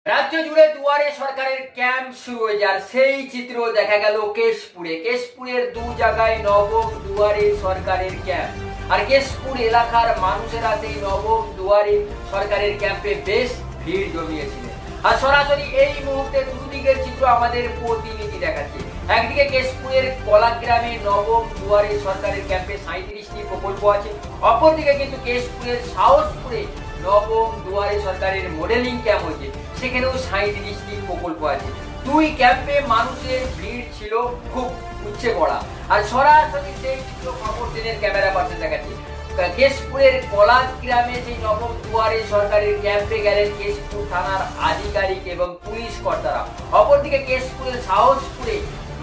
রাজ্য জুড়ে দুয়ারে সরকারের ক্যাম্প শুরু হয়ে যার সেই চিত্র দেখা গেল কেশপুরের দু জায়গায় নবম দুয়ারে সরকারের ক্যাম্প। আর কেশপুর এলাকার মানুষেরা সেই নবম দুয়ারে সরকারের ক্যাম্পে বেশ ভিড় জমিয়েছিলেন। আর সরাসরি এই মুহূর্তে দুদিকের চিত্র আমাদের প্রতিনিধি দেখাচ্ছে। একদিকে কেশপুরের কলাগ্রামে নবম দুয়ারে সরকারের ক্যাম্পে 37টি প্রকল্প আছে, অপরদিকে কিন্তু কেশপুরের সাহসপুরে নবম দুয়ারে সরকারের মডেলিং ক্যাম্প হয়েছে, সেখানেও 37টি প্রকল্প আছে। দুই ক্যাম্পে মানুষের ভিড় ছিল খুব উচ্চে পড়া। আর সরাসরি সেই চিত্র খবর দিনের ক্যামেরা পাশে দেখাচ্ছি। কেশপুরের কলাগ্রামে যে নবম দুয়ারে সরকারের ক্যাম্পে গেলেন কেশপুর থানার আধিকারিক এবং পুলিশ কর্তারা। অপরদিকে কেশপুরের সাহসপুরে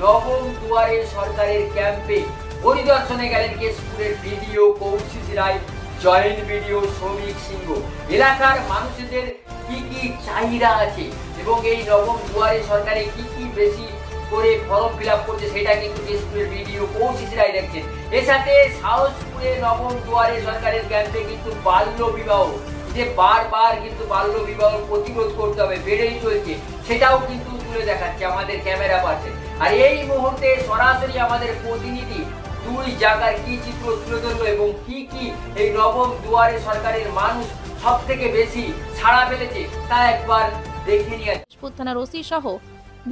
নবম দুয়ারে সরকারের ক্যাম্পে পরিদর্শনে গেলেন কেশপুরের বিডিও কৌশিক রায়, জয়েন্ট বিডিও শ্রমিক সিংহ। এলাকার মানুষদের কি কি চাহিদা আছে এবং এই নবম দুয়ারে সরকারে কি কি বেশি করে ফর্ম ফিল আপ করছে সেটা কিন্তু কেশপুরের বিডিও কৌশিক রায় দেখছেন। এর সাথে সাহসপুরে নবম দুয়ারে সরকারের ক্যাম্পে কিন্তু বাল্য বিবাহ, যে বারবার কিন্তু বাল্য বিবাহ প্রতিরোধ করতে হবে, বেড়েই চলছে, সেটাও কিন্তু তুলে দেখাচ্ছে আমাদের ক্যামেরা পাশে। আর এই মুহূর্তে সরাসরি আমাদের প্রতিনিধি দুই জায়গার কি চিত্র তুলে ধরলো এবং কি কি এই নবম দুয়ারে সরকারের মানুষ সব থেকে বেশি ছাড়া পেলেছে তা একবার দেখে নিয়ে। থানার ওসি সহ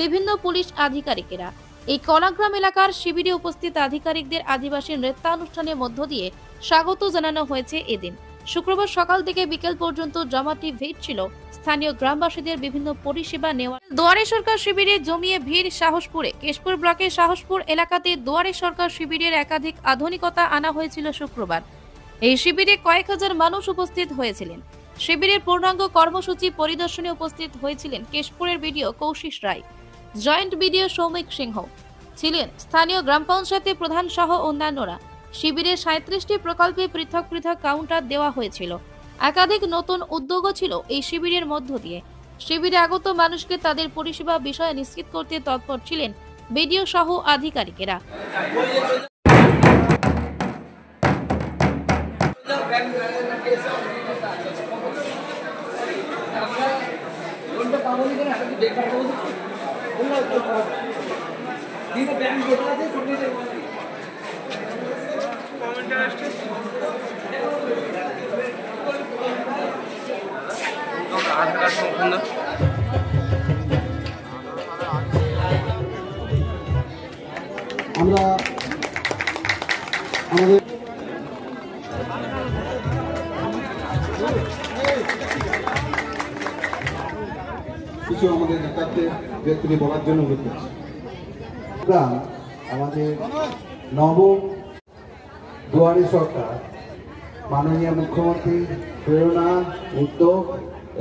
বিভিন্ন পুলিশ আধিকারিকেরা এই কলাগ্রাম এলাকার শিবিরে উপস্থিত আধিকারিকদের আদিবাসী নৃত্যানুষ্ঠানের মধ্য দিয়ে স্বাগত জানানো হয়েছে। এদিন শুক্রবার সকাল থেকে বিকেল পর্যন্ত জমাটি ভিড় ছিল স্থানীয় গ্রামবাসীদের বিভিন্ন পরিষেবা নেওয়া। দুয়ারে সরকার শিবিরে জমিয়ে ভিড় সাহসপুরে। কেশপুর ব্লকের সাহসপুর এলাকাতে দুয়ারে সরকার শিবিরের একাধিক আধুনিকতা আনা হয়েছিল শুক্রবার। এই শিবিরে কয়েক হাজার মানুষ উপস্থিত হয়েছিলেন। শিবিরের পূর্ণাঙ্গ কর্মসূচি পরিদর্শনে উপস্থিত হয়েছিলেন কেশপুরের বিডিও কৌশিক রায়, জয়েন্ট বিডিও শ্রমিক সিংহ, ছিলেন স্থানীয় গ্রাম পঞ্চায়েতের প্রধান সহ অন্যান্যরা। শিবিরে 37টি প্রকল্পে পৃথক পৃথক কাউন্টার দেওয়া হয়েছিল। একাধিক নতুন উদ্যোগও ছিল এই শিবিরের মধ্য দিয়ে। শিবিরে আগত মানুষকে তাদের পরিষেবা বিষয়ে নিশ্চিত করতে তৎপর ছিলেন বিডিও সহ আধিকারিকেরা। আমরা আমাদের কিছু আমাদের নেতাদের ব্যক্তি বলার জন্য অনুরোধ করছি। আমরা আমাদের নবম দুয়ারে সরকার মাননীয় মুখ্যমন্ত্রী প্রেরণা, উদ্যোগ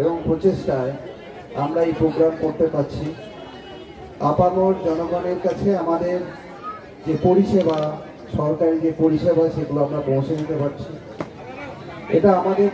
এবং প্রচেষ্টায় আমরা এই প্রোগ্রাম করতে পারছি। আপামর জনগণের কাছে আমাদের যে পরিষেবা, সরকারি যে পরিষেবা, সেগুলো আমরা পৌঁছে দিতে পারছি। এটা আমাদের